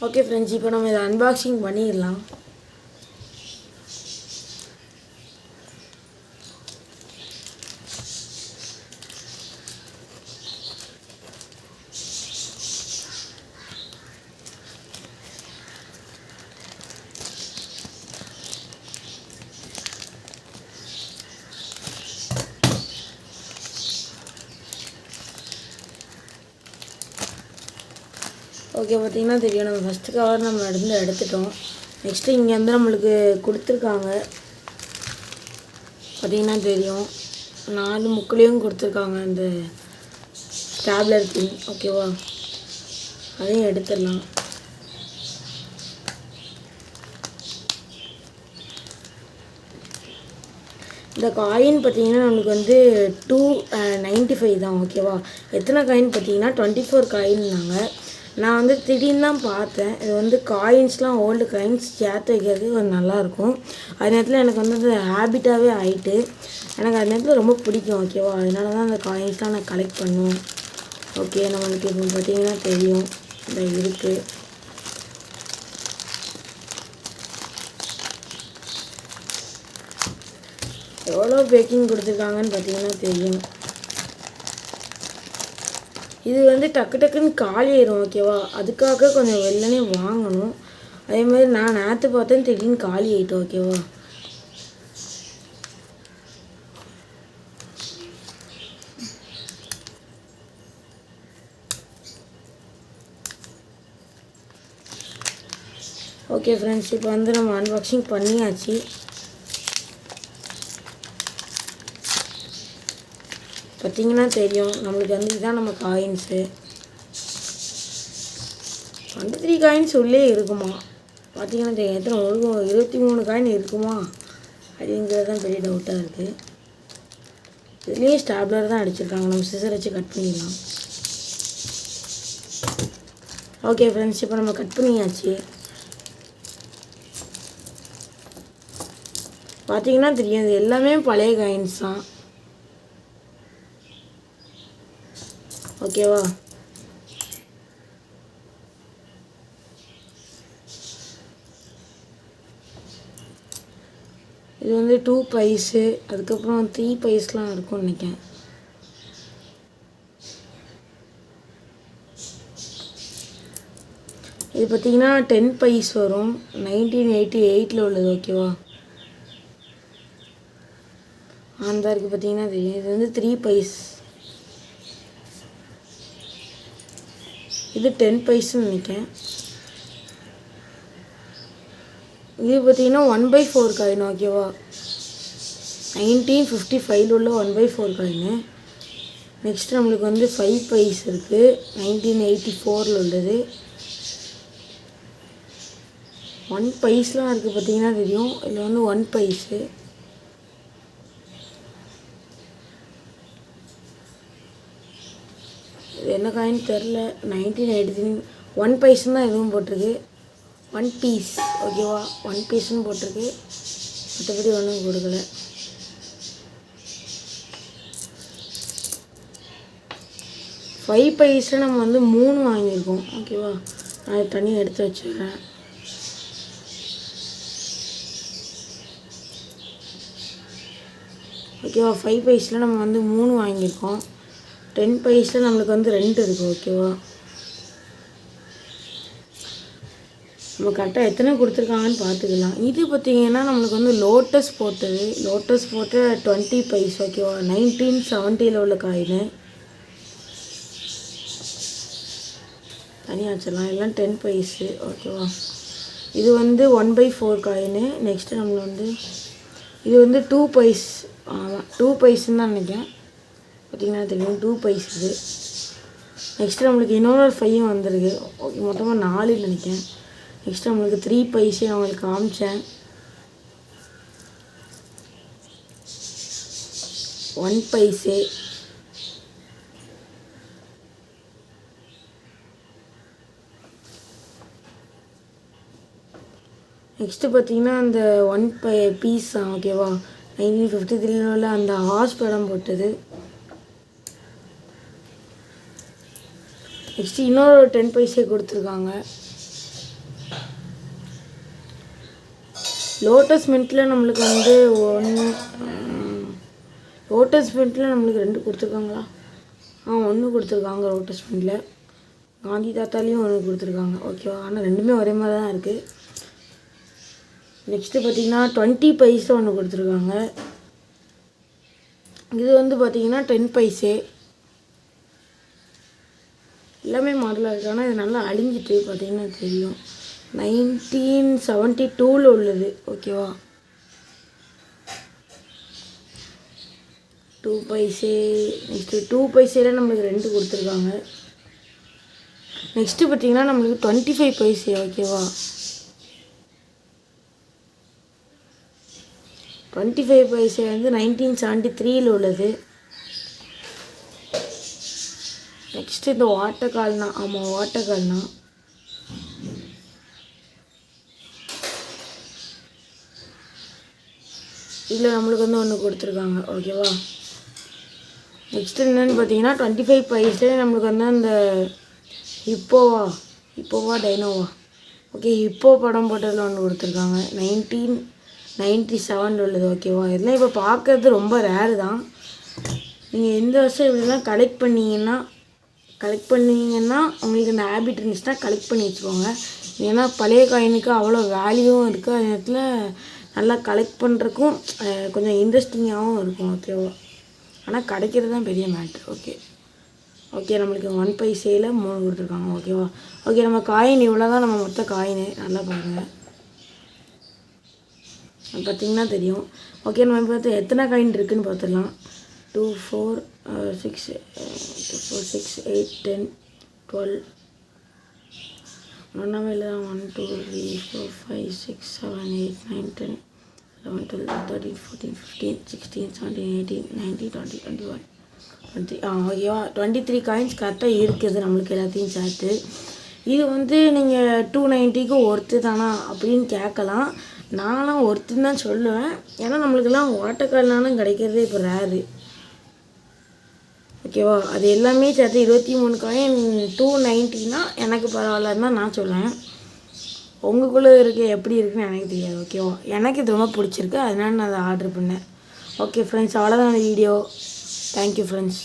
Okay friends, இப்போ நம்ம இதை அன்பாக்சிங் பண்ணிடலாம். ஓகே, பார்த்திங்கன்னா தெரியும், நம்ம ஃபஸ்ட்டு கவர் நம்ம எடுத்துட்டோம். நெக்ஸ்ட்டு இங்கே வந்து நம்மளுக்கு கொடுத்துருக்காங்க, பார்த்திங்கன்னா தெரியும், 4 முக்குலேயும் கொடுத்துருக்காங்க அந்த ஸ்டாப்லர் பின். ஓகேவா, அதையும் எடுத்துடலாம். இந்த காயின் பார்த்திங்கன்னா நம்மளுக்கு வந்து 295 தான். ஓகேவா, எத்தனை காயின் பார்த்திங்கன்னா 24 காயின்னாங்க. நான் வந்து திடீர்னு தான் பார்த்தேன். இது வந்து காயின்ஸ்லாம் ஓல்டு காயின்ஸ் சேர்த்து வைக்கிறது கொஞ்சம் நல்லாயிருக்கும். அது நேரத்தில் எனக்கு வந்து அது ஹேபிட்டாகவே ஆகிட்டு எனக்கு அது நேரத்தில் ரொம்ப பிடிக்கும். ஓகேவா, அதனால தான் அந்த காயின்ஸ்லாம் நான் கலெக்ட் பண்ணுவேன். ஓகே, நம்மளுக்கு இப்போ பார்த்திங்கன்னா தெரியும் இந்த இருக்குது. எவ்வளோ பேக்கிங் கொடுத்துருக்காங்கன்னு பார்த்திங்கன்னா தெரியும். இது வந்து டக்கு டக்குன்னு காலி ஆயிரும். ஓகேவா, அதுக்காக கொஞ்சம் வெள்ளனே வாங்கணும். அதே மாதிரி நான் நேற்று பார்த்தேன், திடீர்னு காலி ஆகிட்டோம். ஓகேவா, ஓகே ஃப்ரெண்ட்ஸ், இப்போ வந்து நம்ம அன்பாக்சிங் பண்ணியாச்சு. பார்த்திங்கன்னா தெரியும், நம்மளுக்கு வந்து இதுதான் நம்ம காயின்ஸு. 23 காயின்ஸ் உள்ளே இருக்குமா? பார்த்திங்கன்னா தெரியும், எத்தனை 23 காயின் இருக்குமா அப்படிங்கிறது தான் பெரிய டவுட்டாக இருக்குது. இதுலேயும் ஸ்டாப்லர் தான் அடிச்சிருக்காங்க, நம்ம சிசர் வச்சு கட் பண்ணிடலாம். ஓகே ஃப்ரெண்ட்ஸ், இப்போ நம்ம கட் பண்ணியாச்சு. பார்த்திங்கன்னா தெரியும், இது எல்லாமே பழைய காயின்ஸ் தான். ஓகேவா, இது வந்து 2 பைஸு, அதுக்கப்புறம் 3 பைஸ்லாம் இருக்கும்னு நினைக்கிறேன். இது பார்த்திங்கன்னா 10 பைஸ் வரும், 1988 உள்ளது. ஓகேவா, அந்த இருக்குது பார்த்திங்கன்னா தெரியும். இது வந்து 3 பைஸ், இது 10 பைஸ்ன்னு நினைக்கிறேன். இது பார்த்திங்கன்னா 1/4 காயின். ஓகேவா, 1955 உள்ள 1/4 காயின். நெக்ஸ்ட் நம்மளுக்கு வந்து 5 பைஸ் இருக்குது, 1984 உள்ளது. 1 பைஸ்லாம் இருக்குது, பார்த்திங்கன்னா தெரியும். இதில் வந்து 1 பைஸு. இது என்ன காயின் தெரில, 1983 1 பைஸ்ன்னு தான் எதுவும் போட்டிருக்கு. 1 பீஸ். ஓகேவா, 1 பீஸ்ன்னு போட்டிருக்கு, மற்றபடி ஒன்றும் கொடுக்கல. ஃபைவ் பைஸில் நம்ம வந்து 3 வாங்கியிருக்கோம். ஓகேவா, நான் தனியாக எடுத்து வச்சுக்கிறேன். ஓகேவா, 5 பைஸில் நம்ம வந்து 3 வாங்கியிருக்கோம். 10 பைஸில் நம்மளுக்கு வந்து 2 இருக்குது. ஓகேவா, நம்ம கரெக்டாக எத்தனை கொடுத்துருக்காங்கன்னு பார்த்துக்கலாம். இது பார்த்திங்கன்னா நம்மளுக்கு வந்து லோட்டஸ் போட்டது, லோட்டஸ் போட்டு 20 பைஸ். ஓகேவா, 1970 உள்ள காயின். தனியாக வச்சிடலாம், எல்லாம் 10 பைஸு. ஓகேவா, இது வந்து 1/4 காயின். நெக்ஸ்ட்டு நம்ம வந்து இது வந்து 2 பைஸ். ஆமாம், 2 பைஸுன்னு தான் நினைக்கிறேன். பார்த்திங்கன்னா தெரியும், 2 பைஸ் இது. நெக்ஸ்ட்டு நம்மளுக்கு இன்னொரு 5 வந்துருக்கு. ஓகே, மொத்தமாக 4 நினைக்கிறேன். நெக்ஸ்ட் நம்மளுக்கு 3 பைஸே அவங்களுக்கு காமிச்சேன். 1 பைஸே. நெக்ஸ்ட்டு பார்த்திங்கன்னா அந்த 1 பீஸ் தான். ஓகேவா, 1953 உள்ள அந்த ஹார்ஸ் படம் போட்டது. நெக்ஸ்ட்டு இன்னொரு 10 பைசே கொடுத்துருக்காங்க. லோட்டஸ் மின்ட்டில் நம்மளுக்கு வந்து லோட்டஸ் மின்ட்டில் நம்மளுக்கு 2 கொடுத்துருக்காங்களா? 1 கொடுத்துருக்காங்க லோட்டஸ் மின்ட்டில். காந்தி தாத்தாலையும் 1 கொடுத்துருக்காங்க. ஓகேவா? ஆனால் 2மே ஒரே மாதிரி தான் இருக்குது. நெக்ஸ்ட்டு பார்த்திங்கன்னா 20 பைசா 1 கொடுத்துருக்காங்க. இது வந்து பார்த்திங்கன்னா 10 பைசே. எல்லாமே மாடலாக இருக்குது. ஆனால் இது நல்லா அழிஞ்சிட்டு பார்த்திங்கன்னா தெரியும். 1972 உள்ளது. ஓகேவா? 2 பைசே. நெக்ஸ்ட்டு 2 பைசேல நம்மளுக்கு 2 கொடுத்துருக்காங்க. நெக்ஸ்ட்டு பார்த்திங்கன்னா நம்மளுக்கு 25 பைசே. ஓகேவா? 25 பைசே வந்து 1973 உள்ளது. நெக்ஸ்ட்டு இந்த வாட்டக்கால்னா. ஆமாம், வாட்டக்கால்னா. இதில் நம்மளுக்கு வந்து 1 கொடுத்துருக்காங்க. ஓகேவா? நெக்ஸ்ட்டு என்னென்னு பார்த்தீங்கன்னா 25 பைசே நம்மளுக்கு வந்து அந்த ஹிப்போவா டைனோவா ஓகே ஹிப்போ படம் போட்டதில் 1 கொடுத்துருக்காங்க. 1997 உள்ளது. ஓகேவா? இதெல்லாம் இப்போ பார்க்கறது ரொம்ப ரேரு தான். நீங்கள் எந்த வருஷம் இப்படிலாம் கலெக்ட் பண்ணிங்கன்னா உங்களுக்கு இந்த ஹேபிட் இருந்துச்சுன்னா கலெக்ட் பண்ணி வச்சுக்கோங்க. ஏன்னா பழைய காயினுக்கு அவ்வளோ வேல்யூவும் இருக்குது. அதே நேரத்தில் நல்லா கலெக்ட் பண்ணுறக்கும் கொஞ்சம் இன்ட்ரெஸ்டிங்காகவும் இருக்கும். ஓகேவா? ஆனால் கிடைக்கிறது தான் பெரிய மேட்ரு. ஓகே நம்மளுக்கு 1 பைசேல 3 கொடுத்துருக்காங்க. ஓகேவா? ஓகே நம்ம காயின் இவ்வளோ தான். நம்ம மொத்த காயினு நல்லா பாருங்கள், பார்த்திங்கன்னா தெரியும். ஓகே நம்ம பார்த்து எத்தனை காயின் இருக்குதுன்னு பார்த்துடலாம். 2 4 6 8 10 12 ஒன்றாமே இல்லை தான். 1 2 3 4 5 6 7 8 9 10 11 12 13 14 15 16 17 18 19 20 21 ஓகேவா? 23 காயின்ஸ் கரெக்டாக இருக்குது நம்மளுக்கு எல்லாத்தையும் சேர்த்து. இது வந்து நீங்கள் 290க்கு ஒர்த்து தானா அப்படின்னு கேட்கலாம். நானும் ஒர்த்துன்னு தான் சொல்லுவேன். ஏன்னா நம்மளுக்கெல்லாம் வாட்டக்கால்னாலும் கிடைக்கிறதே இப்போ ரேரு. ஓகேவா? அது எல்லாமே சேர்த்து 23 காயின் 290னா எனக்கு பரவாயில்லன்னு தான் நான் சொல்லுவேன். உங்களுக்குள்ளே எப்படி இருக்குன்னு எனக்கு தெரியாது. ஓகேவா? எனக்கு இது ரொம்ப பிடிச்சிருக்கு, அதனால நான் அதை ஆர்டர் பண்ணேன். ஓகே ஃப்ரெண்ட்ஸ், அவ்வளோதான் அந்த வீடியோ. Thank you friends.